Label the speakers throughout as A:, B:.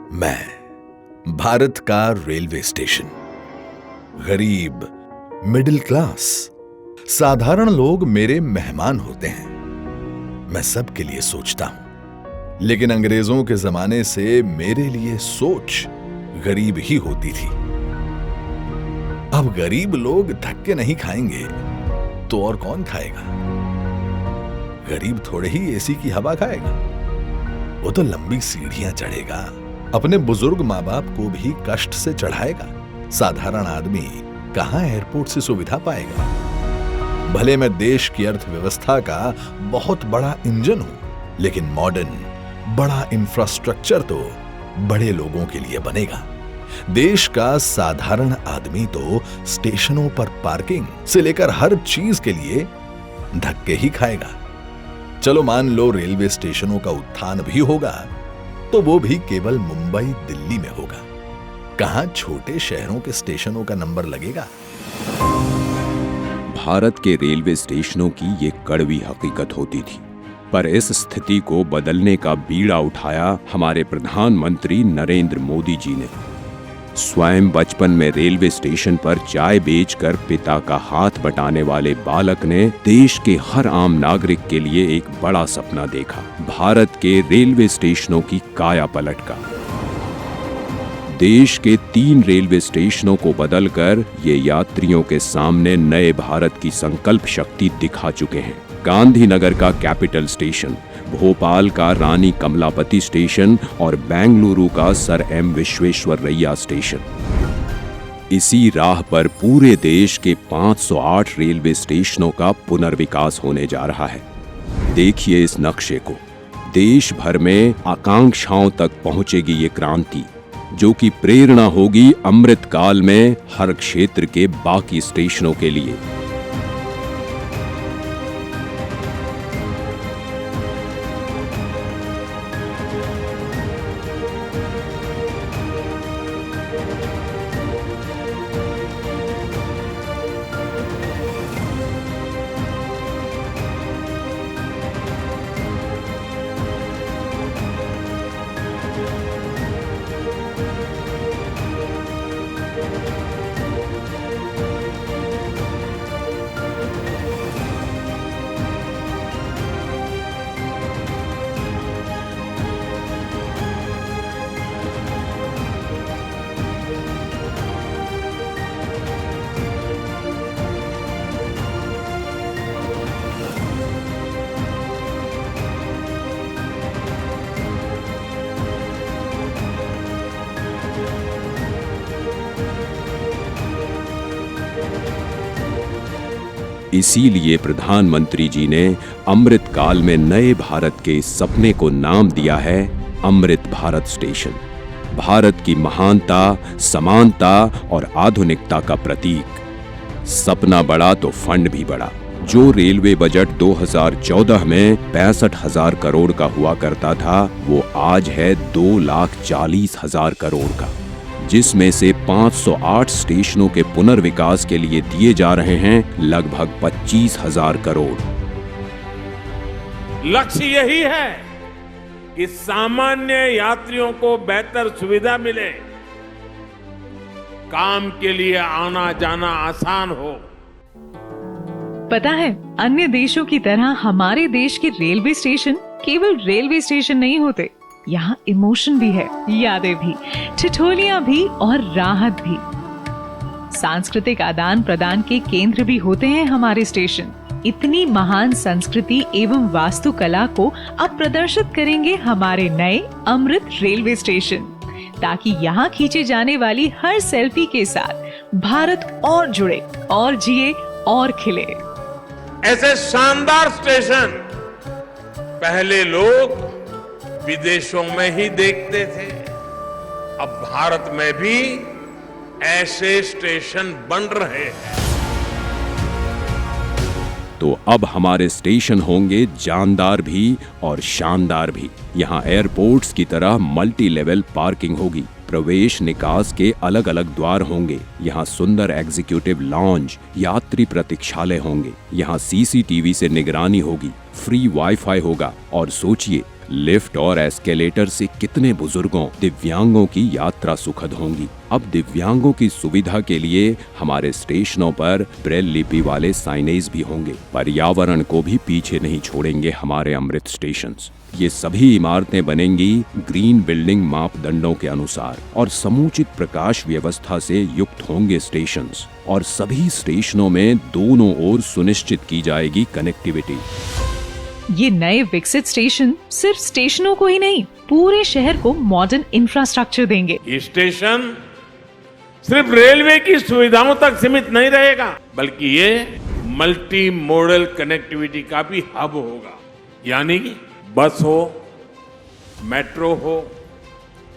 A: मैं भारत का railway station, गरीब, मिडिल क्लास, साधारण लोग मेरे मेहमान होते हैं। मैं सबके लिए सोचता हूं, लेकिन अंग्रेजों के जमाने से मेरे लिए सोच गरीब ही होती थी। अब गरीब लोग धक्के नहीं खाएंगे तो और कौन खाएगा? गरीब थोड़े ही एसी की हवा खाएगा, वो तो लंबी सीढ़ियां चढ़ेगा, अपने बुजुर्ग माँ बाप को भी कष्ट से चढ़ाएगा। साधारण आदमी कहां एयरपोर्ट से सुविधा पाएगा? भले मैं देश की अर्थव्यवस्था का बहुत बड़ा इंजन हूं, लेकिन मॉडर्न बड़ा इंफ्रास्ट्रक्चर तो बड़े लोगों के लिए बनेगा। देश का साधारण आदमी तो स्टेशनों पर पार्किंग से लेकर हर चीज के लिए धक्के ही खाएगा। चलो मान लो रेलवे स्टेशनों का उत्थान भी होगा, तो वो भी केवल मुंबई दिल्ली में होगा। कहां छोटे शहरों के स्टेशनों का नंबर लगेगा?
B: भारत के रेलवे स्टेशनों की ये कड़वी हकीकत होती थी, पर इस स्थिति को बदलने का बीड़ा उठाया हमारे प्रधानमंत्री नरेंद्र मोदी जी ने। स्वयं बचपन में रेलवे स्टेशन पर चाय बेचकर पिता का हाथ बटाने वाले बालक ने देश के हर आम नागरिक के लिए एक बड़ा सपना देखा, भारत के रेलवे स्टेशनों की काया पलट का। देश के 3 रेलवे स्टेशनों को बदलकर ये यात्रियों के सामने नए भारत की संकल्प शक्ति दिखा चुके हैं। गांधीनगर का कैपिटल स्टेशन, भोपाल का रानी कमलापति स्टेशन और बेंगलुरु का सर एम विश्वेश्वरैया स्टेशन। इसी राह पर पूरे देश के 508 रेलवे स्टेशनों का पुनर्विकास होने जा रहा है। देखिए इस नक्शे को। देश भर में आकांक्षाओं तक पहुंचेगी ये क्रांति, जो कि प्रेरणा होगी अमृत काल में हर क्षेत्र के बाकी स्टेशनों के लिए। इसीलिए प्रधानमंत्री जी ने अमृत काल में नए भारत के इस सपने को नाम दिया है अमृत भारत स्टेशन। भारत की महानता, समानता और आधुनिकता का प्रतीक। सपना बड़ा तो फंड भी बड़ा। जो रेलवे बजट 2014 में 65,000 करोड़ का हुआ करता था, वो आज है 2,40,000 करोड़ का, जिसमें से 508 स्टेशनों के पुनर्विकास के लिए दिए जा रहे हैं लगभग 25,000 करोड़।
C: लक्ष्य यही है कि सामान्य यात्रियों को बेहतर सुविधा मिले, काम के लिए आना जाना आसान हो।
D: पता है, अन्य देशों की तरह हमारे देश के रेलवे स्टेशन केवल रेलवे स्टेशन नहीं होते। यहाँ इमोशन भी है, यादें भी, ठिठोलियां भी और राहत भी। सांस्कृतिक आदान प्रदान के केंद्र भी होते हैं हमारे स्टेशन। इतनी महान संस्कृति एवं वास्तुकला को अब प्रदर्शित करेंगे हमारे नए अमृत रेलवे स्टेशन, ताकि यहाँ खींचे जाने वाली हर सेल्फी के साथ भारत और जुड़े और जिए और खिले।
C: ऐसे शानदार स्टेशन पहले लोग विदेशों में ही देखते थे, अब भारत में भी ऐसे स्टेशन बन रहे हैं।
B: तो अब हमारे स्टेशन होंगे जानदार भी और शानदार भी। यहाँ एयरपोर्ट्स की तरह मल्टी लेवल पार्किंग होगी, प्रवेश निकास के अलग अलग द्वार होंगे। यहाँ सुंदर एग्जीक्यूटिव लॉन्ज, यात्री प्रतीक्षालय होंगे। यहाँ सीसीटीवी से निगरानी होगी, फ्री वाईफाई होगा और सोचिए लिफ्ट और एस्केलेटर से कितने बुजुर्गों, दिव्यांगों की यात्रा सुखद होंगी। अब दिव्यांगों की सुविधा के लिए हमारे स्टेशनों पर ब्रेल लिपि वाले साइनेज भी होंगे। पर्यावरण को भी पीछे नहीं छोड़ेंगे हमारे अमृत स्टेशंस। ये सभी इमारतें बनेंगी ग्रीन बिल्डिंग मापदंडों के अनुसार और समुचित प्रकाश व्यवस्था से युक्त होंगे स्टेशंस। और सभी स्टेशनों में दोनों ओर सुनिश्चित की जाएगी कनेक्टिविटी।
D: ये नए विकसित स्टेशन सिर्फ स्टेशनों को ही नहीं, पूरे शहर को मॉडर्न इंफ्रास्ट्रक्चर देंगे।
C: ये स्टेशन सिर्फ रेलवे की सुविधाओं तक सीमित नहीं रहेगा, बल्कि ये मल्टी मॉडल कनेक्टिविटी का भी हब होगा। यानी बस हो, मेट्रो हो,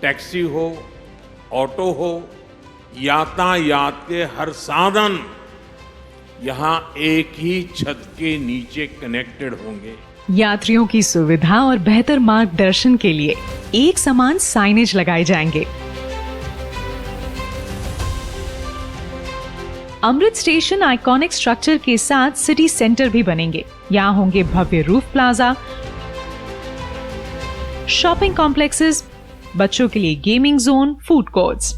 C: टैक्सी हो, ऑटो हो, यातायात के हर साधन यहाँ एक ही छत के नीचे कनेक्टेड होंगे।
D: यात्रियों की सुविधा और बेहतर मार्गदर्शन के लिए एक समान साइनेज लगाए जाएंगे। अमृत स्टेशन आइकॉनिक स्ट्रक्चर के साथ सिटी सेंटर भी बनेंगे। यहाँ होंगे भव्य रूफ प्लाजा, शॉपिंग कॉम्प्लेक्सेस, बच्चों के लिए गेमिंग जोन, फूड कोर्ट्स।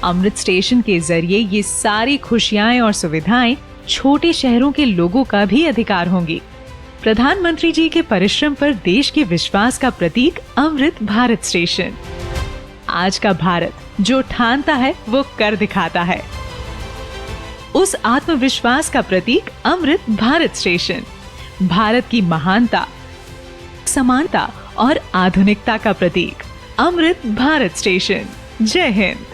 D: अमृत स्टेशन के जरिए ये सारी खुशियां और सुविधाएं छोटे शहरों के लोगों का भी अधिकार होंगी। प्रधानमंत्री जी के परिश्रम पर देश के विश्वास का प्रतीक अमृत भारत स्टेशन। आज का भारत जो ठानता है वो कर दिखाता है। उस आत्मविश्वास का प्रतीक अमृत भारत स्टेशन, भारत की महानता, समानता और आधुनिकता का प्रतीक अमृत भारत स्टेशन। जय हिंद।